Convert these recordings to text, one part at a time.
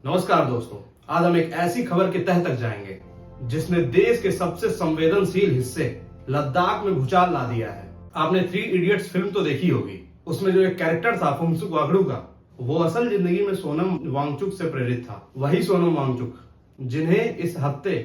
नमस्कार दोस्तों, आज हम एक ऐसी खबर के तह तक जाएंगे जिसने देश के सबसे संवेदनशील हिस्से लद्दाख में भूचाल ला दिया है। आपने 3 इडियट्स फिल्म तो देखी होगी। उसमें जो एक कैरेक्टर था फुंगसुक वांगडू का, वो असल जिंदगी में सोनम वांगचुक से प्रेरित था। वही सोनम वांगचुक जिन्हें इस हफ्ते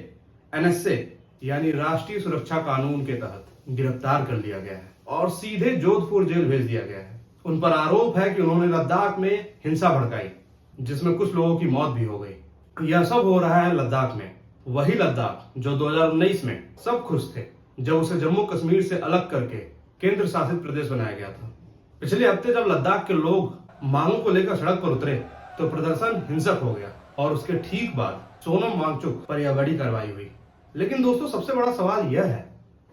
एनएसए यानी राष्ट्रीय सुरक्षा कानून के तहत गिरफ्तार कर लिया गया है और सीधे जोधपुर जेल भेज दिया गया है। उन पर आरोप है कि उन्होंने लद्दाख में हिंसा भड़काई, जिसमें कुछ लोगों की मौत भी हो गई। यह सब हो रहा है लद्दाख में, वही लद्दाख जो 2019 में सब खुश थे जब उसे जम्मू कश्मीर से अलग करके केंद्र शासित प्रदेश बनाया गया था। पिछले हफ्ते जब लद्दाख के लोग मांगों को लेकर सड़क पर उतरे तो प्रदर्शन हिंसक हो गया और उसके ठीक बाद सोनम वांगचुक पर यह बड़ी कार्रवाई हुई। लेकिन दोस्तों, सबसे बड़ा सवाल यह है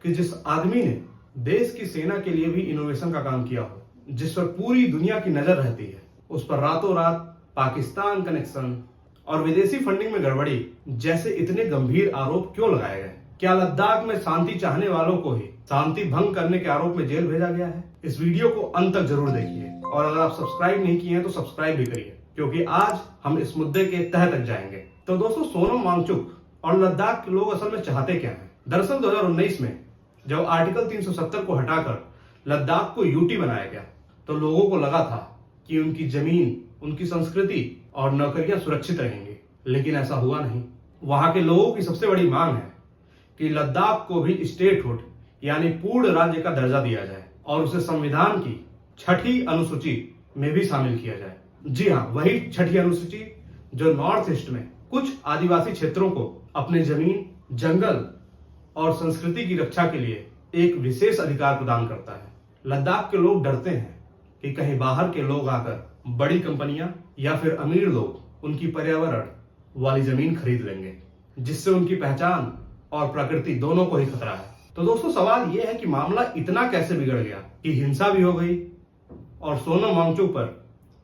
कि जिस आदमी ने देश की सेना के लिए भी इनोवेशन का काम किया हो, जिस पर पूरी दुनिया की नजर रहती है, उस पर रातों रात पाकिस्तान कनेक्शन और विदेशी फंडिंग में गड़बड़ी जैसे इतने गंभीर आरोप क्यों लगाए गए? क्या लद्दाख में शांति चाहने वालों को ही शांति भंग करने के आरोप में जेल भेजा गया है? इस वीडियो को अंत तक जरूर देखिए और अगर आप सब्सक्राइब नहीं किए हैं तो सब्सक्राइब भी करिए, क्योंकि आज हम इस मुद्दे के तह तक जाएंगे। तो दोस्तों, सोनम वांगचुक और लद्दाख के लोग असल में चाहते क्या है? दरअसल 2019 में जब आर्टिकल 370 को हटाकर लद्दाख को यूटी बनाया गया तो लोगों को लगा था कि उनकी जमीन, उनकी संस्कृति और नौकरियां सुरक्षित रहेंगी, लेकिन ऐसा हुआ नहीं। वहां के लोगों की सबसे बड़ी मांग है कि लद्दाख को भी स्टेटहुड यानी पूर्ण राज्य का दर्जा दिया जाए और उसे संविधान की 6ठी अनुसूची में भी शामिल किया जाए। जी हाँ, वही 6ठी अनुसूची जो नॉर्थ ईस्ट में कुछ आदिवासी क्षेत्रों को अपने जमीन, जंगल और संस्कृति की रक्षा के लिए एक विशेष अधिकार प्रदान करता है। लद्दाख के लोग डरते हैं कि कहीं बाहर के लोग आकर बड़ी कंपनियां या फिर अमीर लोग उनकी पर्यावरण वाली जमीन खरीद लेंगे, जिससे उनकी पहचान और प्रकृति दोनों को ही खतरा है। तो दोस्तों, सवाल यह है कि मामला इतना कैसे बिगड़ गया कि हिंसा भी हो गई और सोनम वांगचुक पर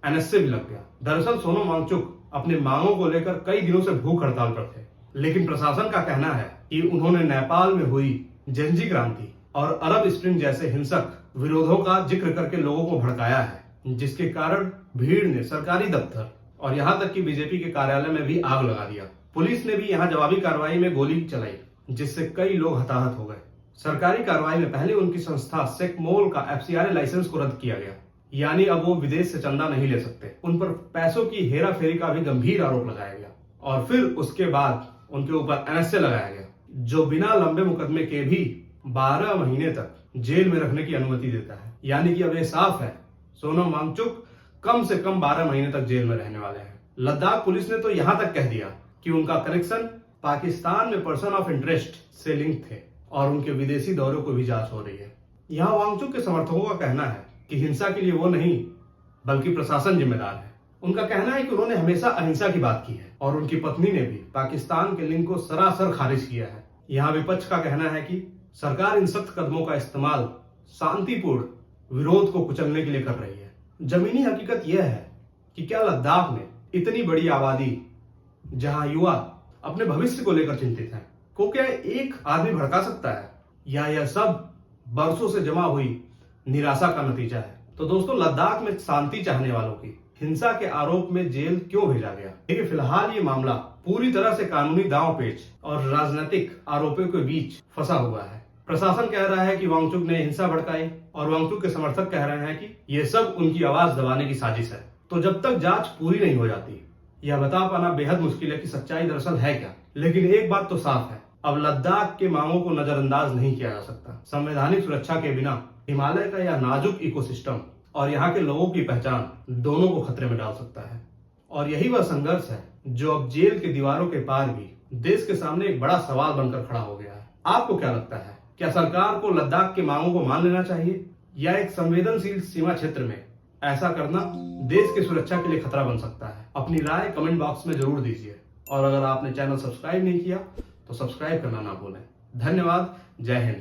एनएसए भी लग गया। दरअसल सोनम वांगचुक अपने मांगों को लेकर कई दिनों से भूख हड़ताल पर थे, लेकिन प्रशासन का कहना है कि उन्होंने नेपाल में हुई जेनजी क्रांति और अरब स्प्रिंग जैसे हिंसक विरोधों का जिक्र करके लोगों को भड़काया है, जिसके कारण भीड़ ने सरकारी दफ्तर और यहां तक कि बीजेपी के कार्यालय में भी आग लगा दिया। पुलिस ने भी यहां जवाबी कार्रवाई में गोली चलाई, जिससे कई लोग हताहत हो गए। सरकारी कार्रवाई में पहले उनकी संस्था सेकमोल का एफसीआरए लाइसेंस को रद्द किया गया, यानी अब वो विदेश से चंदा नहीं ले सकते। उन पर पैसों की हेरा फेरी का भी गंभीर आरोप लगाया गया और फिर उसके बाद उनके ऊपर एनएसए लगाया गया, जो बिना लंबे मुकदमे के भी 12 महीने तक जेल में रखने की अनुमति देता है। यानी कि अब ये साफ है, सोनम वांगचुक कम से कम 12 महीने तक जेल में रहने वाले हैं। लद्दाख पुलिस ने तो यहां तक कह दिया कि उनका कनेक्शन पाकिस्तान में पर्सन ऑफ इंटरेस्ट से लिंक थे और उनके विदेशी दौरों को भी जांच हो रही है। यहां वांगचुक के समर्थकों का कहना है कि हिंसा के लिए वो नहीं बल्कि प्रशासन जिम्मेदार है। उनका कहना है कि उन्होंने हमेशा अहिंसा की बात की है और उनकी पत्नी ने भी पाकिस्तान के लिंक को सरासर खारिज किया है। यहाँ विपक्ष का कहना है कि सरकार इन सख्त कदमों का इस्तेमाल शांतिपूर्ण विरोध को कुचलने के लिए कर रही है। जमीनी हकीकत यह है कि क्या लद्दाख में इतनी बड़ी आबादी, जहां युवा अपने भविष्य को लेकर चिंतित हैं, को क्या एक आदमी भड़का सकता है, या यह सब बरसों से जमा हुई निराशा का नतीजा है? तो दोस्तों, लद्दाख में शांति चाहने वालों की हिंसा के आरोप में जेल क्यों भेजा गया? देखिए, फिलहाल ये मामला पूरी तरह से कानूनी दांवपेच और राजनीतिक आरोपों के बीच फंसा हुआ है। प्रशासन कह रहा है कि वांगचुक ने हिंसा भड़काई और वांगचुक के समर्थक कह रहे हैं कि यह सब उनकी आवाज दबाने की साजिश है। तो जब तक जांच पूरी नहीं हो जाती, यह बता पाना बेहद मुश्किल है कि सच्चाई दरअसल है क्या। लेकिन एक बात तो साफ है, अब लद्दाख के मांगों को नजरअंदाज नहीं किया जा सकता। संवैधानिक सुरक्षा के बिना हिमालय का यह नाजुक इकोसिस्टम और यहाँ के लोगों की पहचान दोनों को खतरे में डाल सकता है। और यही वह संघर्ष है जो अब जेल के दीवारों के पार भी देश के सामने एक बड़ा सवाल बनकर खड़ा हो गया है। आपको क्या लगता है, क्या सरकार को लद्दाख के मांगों को मान लेना चाहिए, या एक संवेदनशील सीमा क्षेत्र में ऐसा करना देश की सुरक्षा के लिए खतरा बन सकता है? अपनी राय कमेंट बॉक्स में जरूर दीजिए और अगर आपने चैनल सब्सक्राइब नहीं किया तो सब्सक्राइब करना ना भूलें। धन्यवाद। जय हिंद।